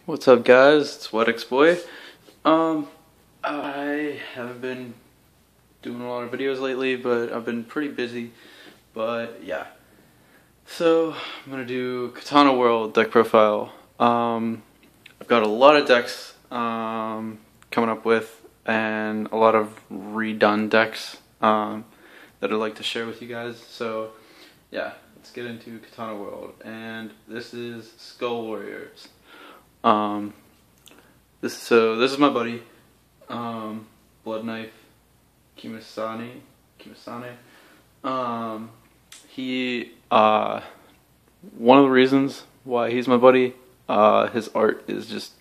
What's up, guys? It's WhatX Boy. I haven't been doing a lot of videos lately, but I've been pretty busy. But yeah, so I'm gonna do Katana World deck profile. I've got a lot of decks coming up with, and a lot of redone decks that I'd like to share with you guys. So yeah, let's get into Katana World, and this is Skull Warriors. This is my buddy, Blood Knife Kimisane. He one of the reasons why he's my buddy, his art is just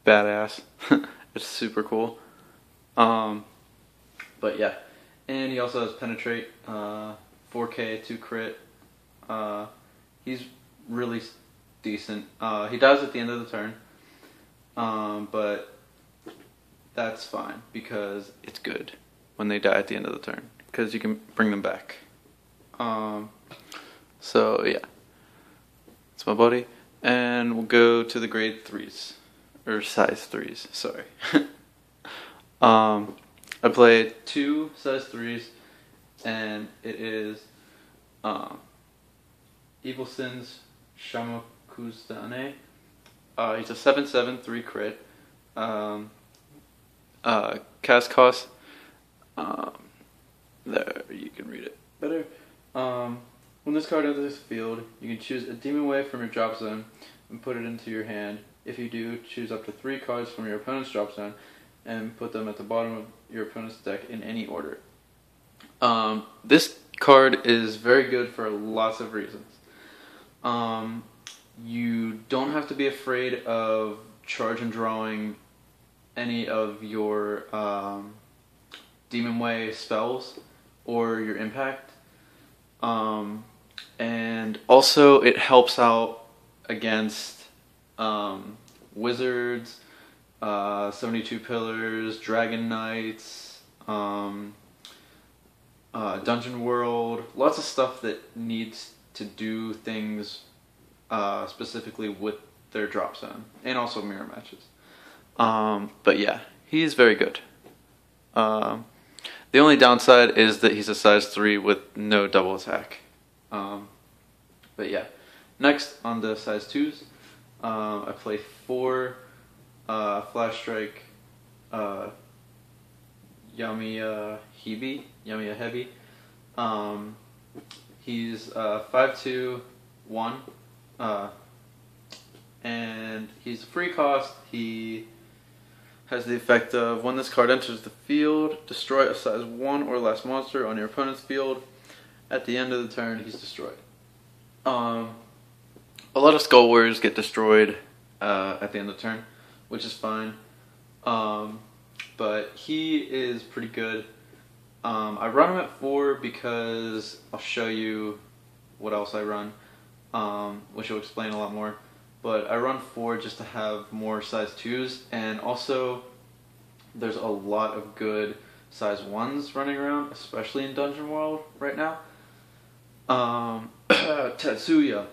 badass. It's super cool. But yeah, and he also has Penetrate, 4K, 2 crit. He's really decent. He dies at the end of the turn, but that's fine because it's good when they die at the end of the turn because you can bring them back. So yeah, it's my buddy, and we'll go to the grade 3s, or size 3s, sorry. I play 2 size 3s, and it is Evil Sins Shamakuzane. He's a 7/7 3 crit. Cast cost. There, you can read it better. When this card enters the field, you can choose a demon wave from your drop zone and put it into your hand. If you do, choose up to 3 cards from your opponent's drop zone and put them at the bottom of your opponent's deck in any order. This card is very good for lots of reasons. You don't have to be afraid of charge and drawing any of your Demon Way spells or your impact. And also it helps out against wizards, 72 pillars, dragon knights, dungeon world, lots of stuff that needs to do things specifically with their drop zone, and also mirror matches. But yeah, he's very good. The only downside is that he's a size 3 with no double attack. But yeah, next on the size 2s, I play 4 Flash Strike Yamiya Hebi. He's 5/2, 1, and he's a free cost. He has the effect of, when this card enters the field, destroy a size 1 or less monster on your opponent's field. At the end of the turn, he's destroyed. A lot of Skull Warriors get destroyed at the end of the turn, which is fine. But he is pretty good. I run him at 4 because I'll show you what else I run, which will explain a lot more. But I run 4 just to have more size 2s, and also there's a lot of good size 1s running around, especially in Dungeon World right now. Tetsuya.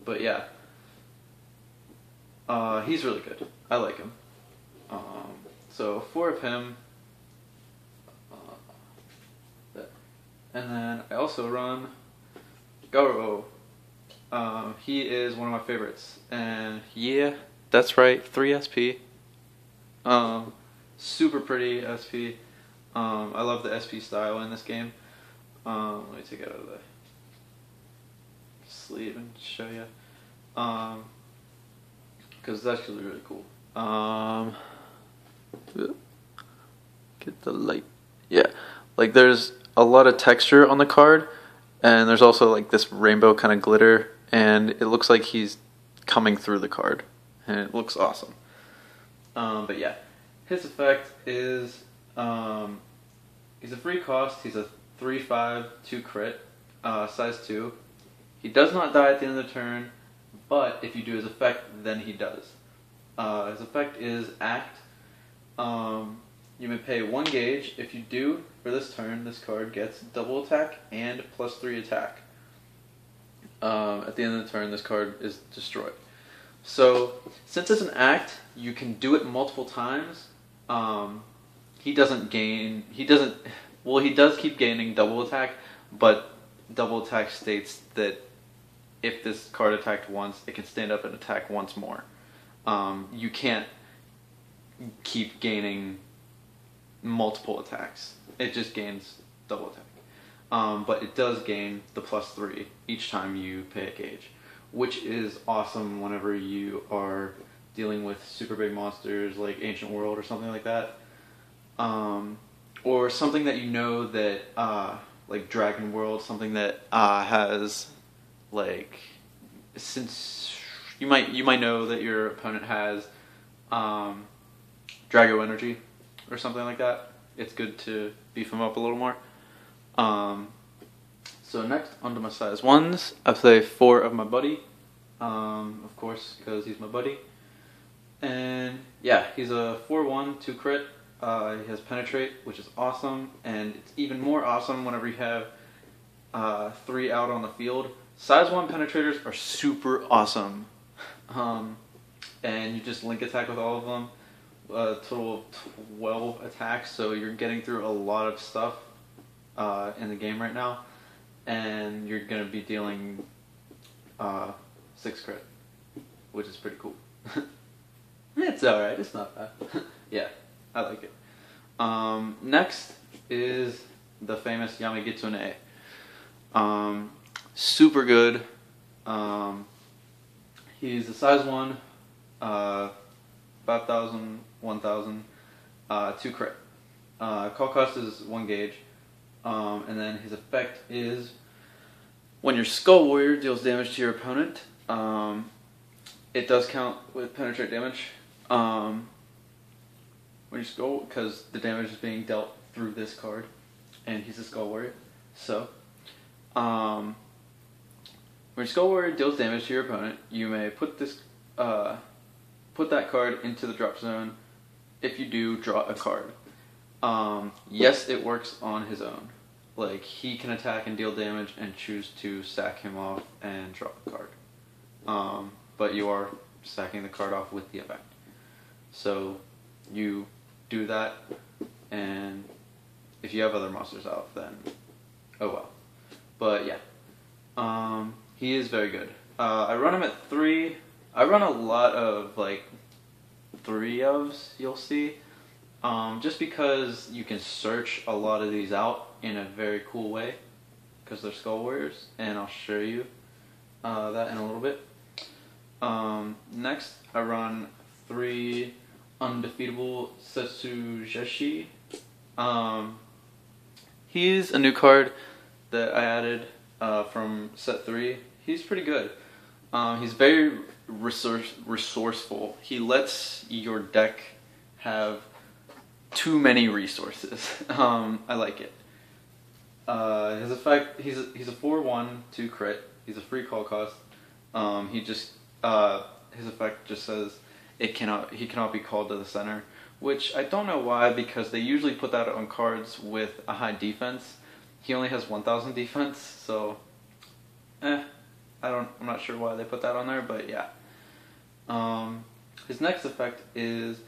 But yeah, he's really good. I like him. So 4 of him. And then I also run Garo. He is one of my favorites, and yeah, that's right, 3 SP. Super pretty SP. I love the SP style in this game. Let me take it out of the sleeve and show you, because it's actually really cool. Get the light. Yeah, like there's a lot of texture on the card, and there's also like this rainbow kind of glitter, and it looks like he's coming through the card, and it looks awesome. But yeah, his effect is he's a free cost. He's a 3/5 2 crit, size 2. He does not die at the end of the turn, but if you do his effect, then he does. His effect is Act. You may pay 1 gauge. If you do, for this turn, this card gets double attack and +3 attack. At the end of the turn, this card is destroyed. So since it's an act, you can do it multiple times. He doesn't gain. He doesn't. Well, he does keep gaining double attack, but double attack states that if this card attacked once, it can stand up and attack once more. You can't keep gaining multiple attacks. It just gains double attack. But it does gain the +3 each time you pay a gauge, which is awesome whenever you are dealing with super big monsters like Ancient World or something like that. Or something that you know that, like Dragon World, something that has, like, since you might know that your opponent has Drago Energy or something like that. It's good to beef him up a little more. So next, onto my size 1s. I play 4 of my buddy, of course, because he's my buddy. And yeah, he's a 4/1, 2 crit. He has Penetrate, which is awesome, and it's even more awesome whenever you have 3 out on the field. Size 1 penetrators are super awesome. And you just link attack with all of them. A total of 12 attacks, so you're getting through a lot of stuff in the game right now. And you're going to be dealing 6 crit, which is pretty cool. It's alright, it's not bad. Yeah, I like it. Next is the famous Yamagitsune. Super good. He's a size 1, 5,000, 1,000, 2 crit. Call cost is 1 gauge. And then his effect is when your Skull Warrior deals damage to your opponent, it does count with penetrate damage. When your Skull, because the damage is being dealt through this card, and he's a Skull Warrior. So, when your Skull Warrior deals damage to your opponent, you may put that card into the drop zone. If you do, draw a card. Yes, it works on his own. Like, he can attack and deal damage and choose to sack him off and draw a card. But you are sacking the card off with the effect. So you do that, and if you have other monsters out, then oh well. But yeah, he is very good. I run him at 3. I run a lot of like 3-ofs, you'll see. Just because you can search a lot of these out in a very cool way, because they're Skull Warriors, and I'll show you that in a little bit. Next, I run 3 Undefeatable Setsugeshi. He's a new card that I added from set 3. He's pretty good. He's very resourceful. He lets your deck have too many resources. I like it. His effect, he's a 4/1, 2 crit. He's a free call cost. His effect just says he cannot be called to the center, which I don't know why, because they usually put that on cards with a high defense. He only has 1,000 defense, so I'm not sure why they put that on there, but yeah. His next effect is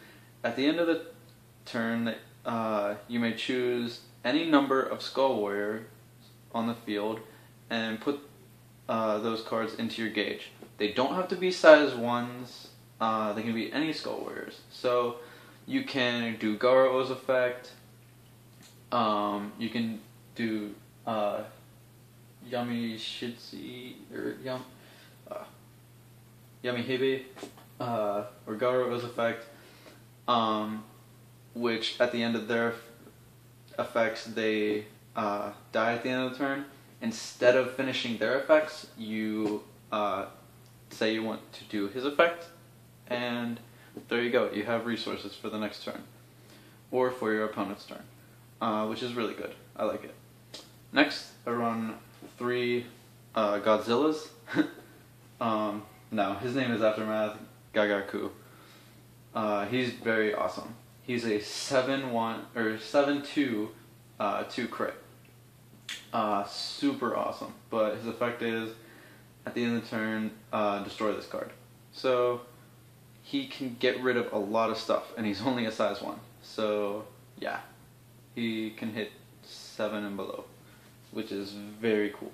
at the end of the turn, you may choose any number of Skull Warriors on the field and put those cards into your gauge. They don't have to be size 1s. They can be any Skull Warriors. So you can do Garo-O's effect. You can do Yami Shitsi or Yami Hibe or Garo-O's effect, which at the end of their effects they die at the end of the turn. Instead of finishing their effects, you say you want to do his effect, and there you go. You have resources for the next turn, or for your opponent's turn, which is really good. I like it. Next, I run 3 Godzillas. No, his name is Aftermath Gagaku. He's very awesome. He's a 7/1 or 7/2, 2 crit. Super awesome. But his effect is, at the end of the turn, destroy this card. So he can get rid of a lot of stuff, and he's only a size 1. So yeah, he can hit 7 and below, which is very cool.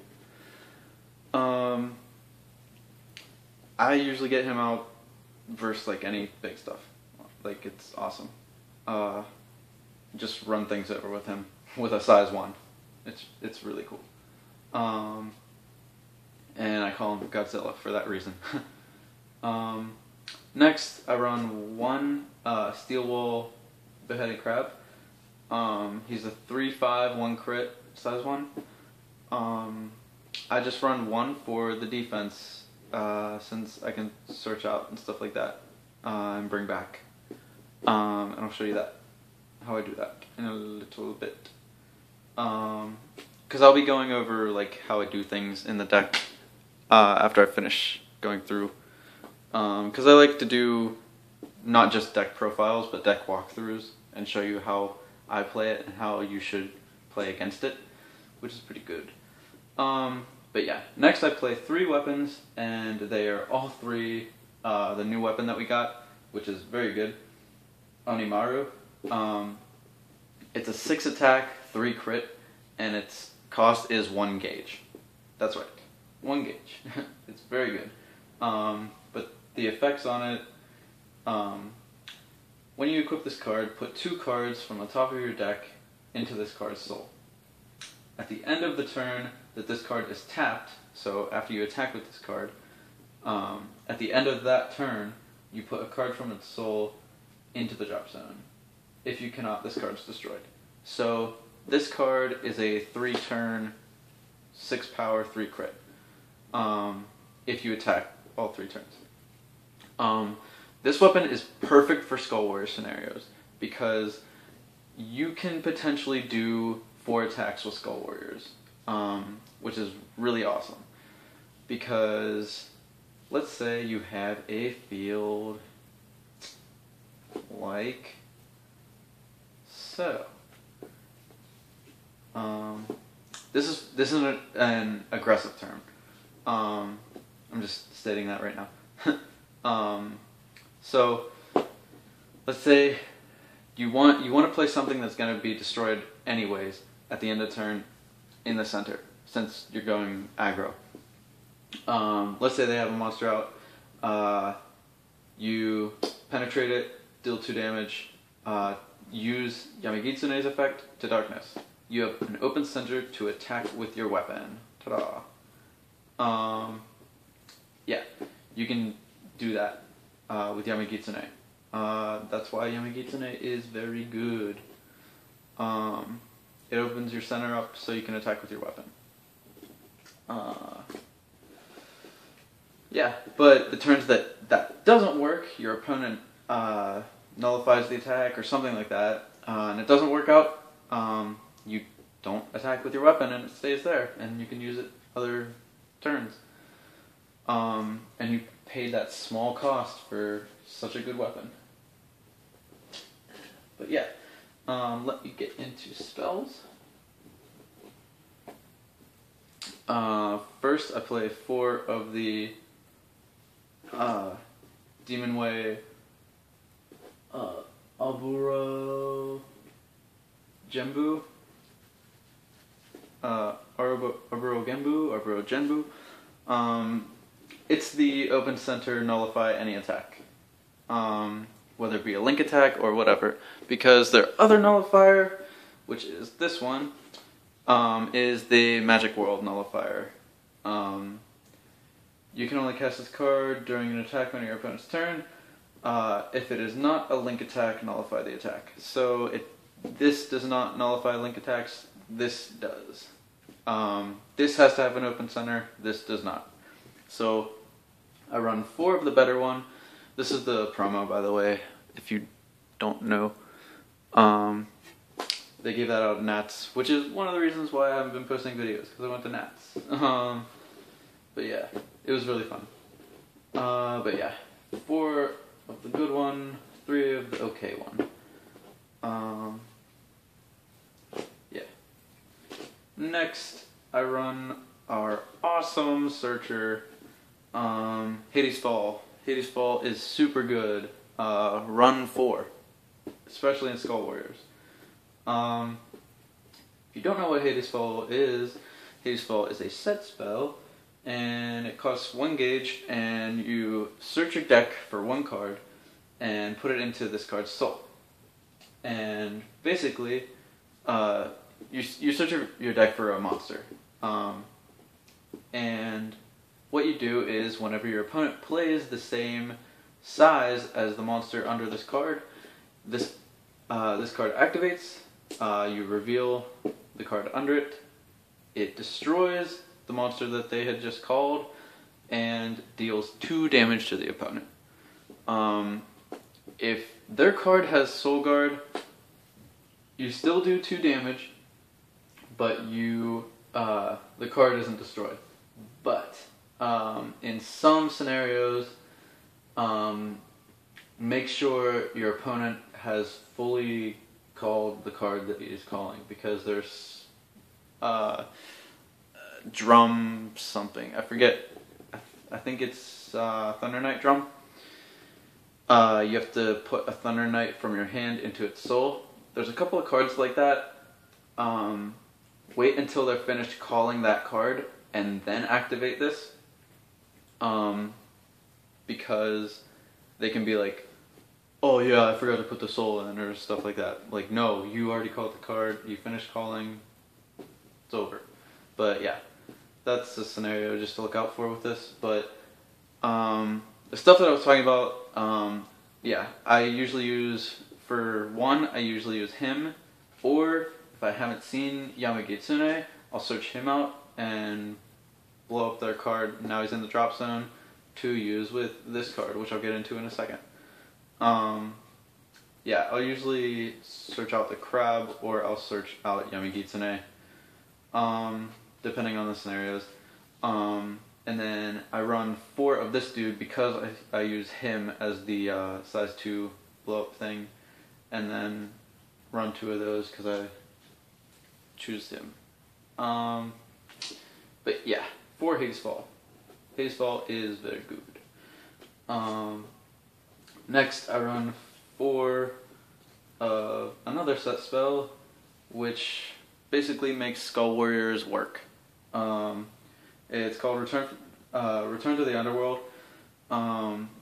I usually get him out versus like any big stuff. Like, it's awesome. Just run things over with him with a size 1. It's really cool. And I call him Godzilla for that reason. Next, I run 1 Steel Wool Beheaded Crab. He's a 3/5 1 crit size 1. I just run 1 for the defense, since I can search out and stuff like that, and bring back. And I'll show you that, how I do that in a little bit. Because I'll be going over like how I do things in the deck after I finish going through. Because I like to do not just deck profiles, but deck walkthroughs, and show you how I play it and how you should play against it, which is pretty good. But yeah, next I play 3 weapons, and they are all 3 the new weapon that we got, which is very good. Onimaru. It's a 6 attack, 3 crit, and its cost is 1 gauge. That's right, 1 gauge. It's very good. But the effects on it, when you equip this card, put 2 cards from the top of your deck into this card's soul. At the end of the turn that this card is tapped, so after you attack with this card, at the end of that turn, you put a card from its soul into the drop zone. If you cannot, this card is destroyed. So this card is a 3-turn, 6 power, 3 crit. If you attack all 3 turns. This weapon is perfect for Skull Warrior scenarios, because you can potentially do 4 attacks with Skull Warriors, which is really awesome. Because let's say you have a field like so. This isn't an aggressive term. I'm just stating that right now. So let's say you want to play something that's going to be destroyed anyways at the end of turn in the center, since you're going aggro. Let's say they have a monster out. You penetrate it, deal 2 damage, use Yamagitsune's effect to darkness. You have an open center to attack with your weapon. Ta-da! Yeah, you can do that with Yamagitsune. That's why Yamagitsune is very good. It opens your center up so you can attack with your weapon. Yeah, but the turns that doesn't work, your opponent nullifies the attack or something like that, and it doesn't work out, you don't attack with your weapon and it stays there, and you can use it other turns. And you paid that small cost for such a good weapon. But yeah, let me get into spells. First I play 4 of the Demon Way Aburo Genbu, Aburo Genbu. It's the open center nullify any attack, whether it be a link attack or whatever, because their other nullifier, which is this one, is the Magic World nullifier. You can only cast this card during an attack on your opponent's turn. If it is not a link attack, nullify the attack. So this does not nullify link attacks, this does. This has to have an open center, this does not. So I run 4 of the better one. This is the promo, by the way, if you don't know. They gave that out at Nats, which is one of the reasons why I haven't been posting videos, because I went to Nats. But yeah, it was really fun. But yeah, 4 of the good one, 3 of the okay one. Yeah. Next, I run our awesome Searcher, Hades Fall. Hades Fall is super good. Run 4, especially in Skull Warriors. If you don't know what Hades Fall is a set spell, and it costs 1 gauge, and you search your deck for 1 card, and put it into this card's soul. And basically, you search your deck for a monster. And what you do is, whenever your opponent plays the same size as the monster under this card, this card activates, you reveal the card under it, it destroys the monster that they had just called, and deals 2 damage to the opponent. If their card has Soul Guard, you still do 2 damage, but the card isn't destroyed. But in some scenarios, make sure your opponent has fully called the card that he is calling, because there's drum something. I forget. I think it's Thunder Knight Drum. You have to put a Thunder Knight from your hand into its soul. There's a couple of cards like that. Wait until they're finished calling that card and then activate this. Because they can be like, oh yeah, I forgot to put the soul in, or stuff like that. Like, no, you already called the card, you finished calling, it's over. But yeah, that's a scenario just to look out for with this. But the stuff that I was talking about, yeah, I usually use, for 1, I usually use him, or if I haven't seen Yamagitsune, I'll search him out and blow up their card. Now he's in the drop zone to use with this card, which I'll get into in a second. Yeah, I'll usually search out the crab, or I'll search out Yamagitsune, depending on the scenarios. And then I run 4 of this dude because I use him as the size 2 blow up thing, and then run 2 of those because I choose him. But yeah, 4 Hades Fall. Hades Fall is very good. Next, I run 4 another set spell, which basically makes Skull Warriors work. It's called Return to the Underworld.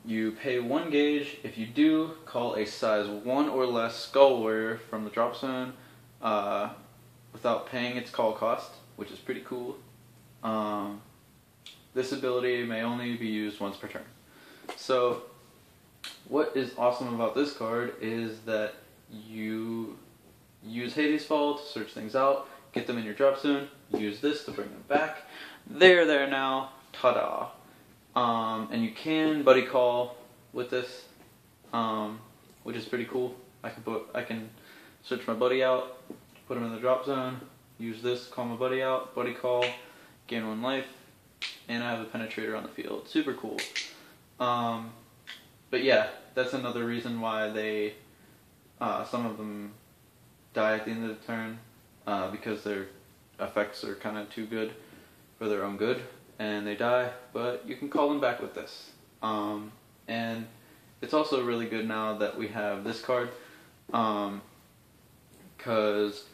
You pay 1 gauge. If you do, call a size 1 or less Skull Warrior from the drop zone without paying its call cost, which is pretty cool. This ability may only be used once per turn. So, what is awesome about this card is that you use Hades Fall to search things out, get them in your drop zone, use this to bring them back. They're there now. Ta-da. And you can buddy call with this, which is pretty cool. I can search my buddy out, put him in the drop zone, use this, call my buddy out, buddy call, gain 1 life, and I have a penetrator on the field. Super cool. But yeah, that's another reason why they, some of them die at the end of the turn, because their effects are kind of too good for their own good, and they die, but you can call them back with this. And it's also really good now that we have this card, because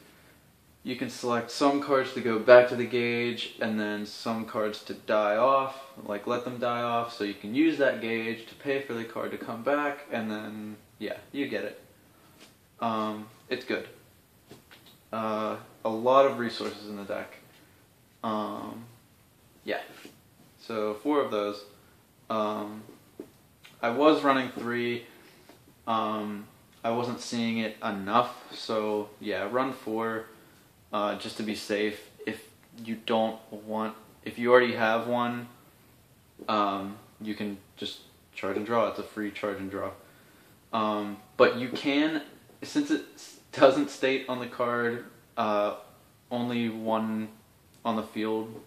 you can select some cards to go back to the gauge, and then some cards to die off, like let them die off, so you can use that gauge to pay for the card to come back, and then, yeah, you get it. It's good. A lot of resources in the deck. Yeah. So 4 of those. I was running 3. I wasn't seeing it enough, so yeah, run 4 just to be safe. If you already have one, you can just charge and draw. It's a free charge and draw. But you can, since it doesn't state on the card only 1 on the field,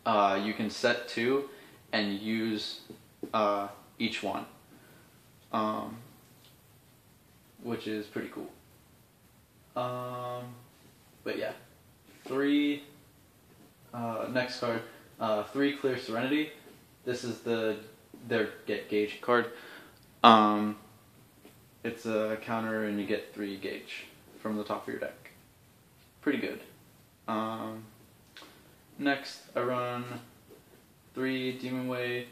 you can set 2 and use each one, which is pretty cool. But yeah, 3, next card, 3 Clear Serenity. This is the their get gauge card. It's a counter and you get 3 gauge from the top of your deck. Pretty good. Next, I run 3 Demon Way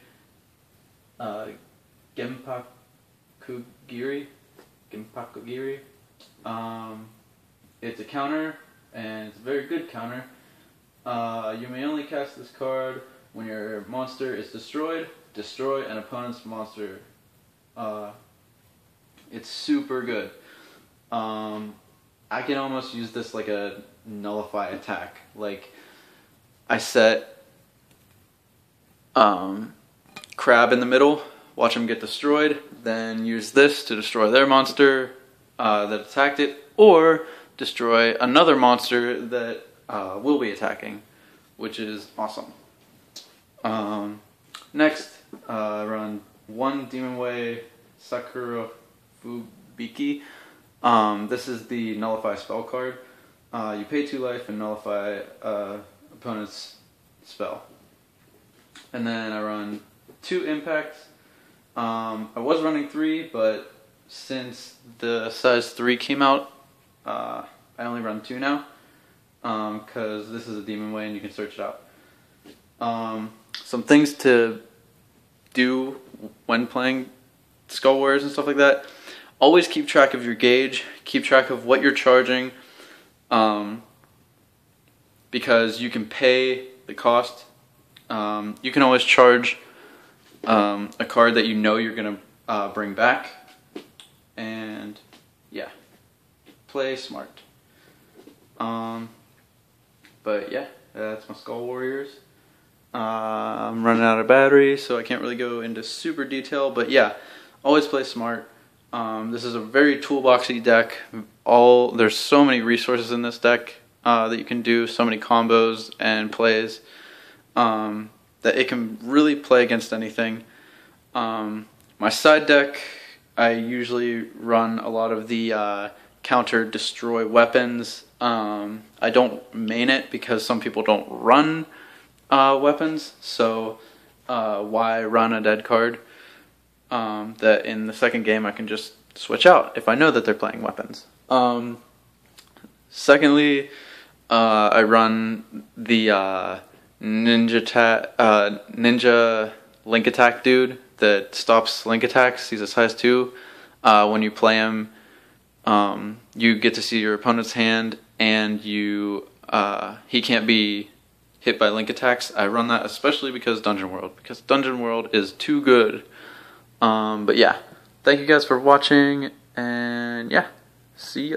Genpakugiri. It's a counter, and it's a very good counter. You may only cast this card when your monster is destroyed. Destroy an opponent's monster. It's super good. I can almost use this like a nullify attack. Like, I set Crab in the middle, watch him get destroyed, then use this to destroy their monster that attacked it, or destroy another monster that will be attacking, which is awesome. Next, run 1 Demon Way Sakura Fubiki. This is the nullify spell card. You pay 2 life and nullify opponent's spell. And then I run 2 impacts. I was running 3, but since the size 3 came out, I only run 2 now, because this is a Demon Way and you can search it out. Some things to do when playing Skull Warriors and stuff like that. Always keep track of your gauge, keep track of what you're charging, because you can pay the cost. You can always charge a card that you know you're going to bring back, and yeah, play smart. But yeah, that's my Skull Warriors. I'm running out of battery, so I can't really go into super detail, but yeah, always play smart. This is a very toolboxy deck. There's so many resources in this deck that you can do, so many combos and plays, that it can really play against anything. My side deck, I usually run a lot of the counter destroy weapons. I don't main it because some people don't run weapons, so why run a dead card that in the second game I can just switch out if I know that they're playing weapons. Secondly, I run the ninja link attack dude that stops link attacks. He's a size 2. When you play him, you get to see your opponent's hand, and he can't be hit by link attacks. I run that especially because Dungeon World is too good. But yeah, thank you guys for watching, and yeah, see ya.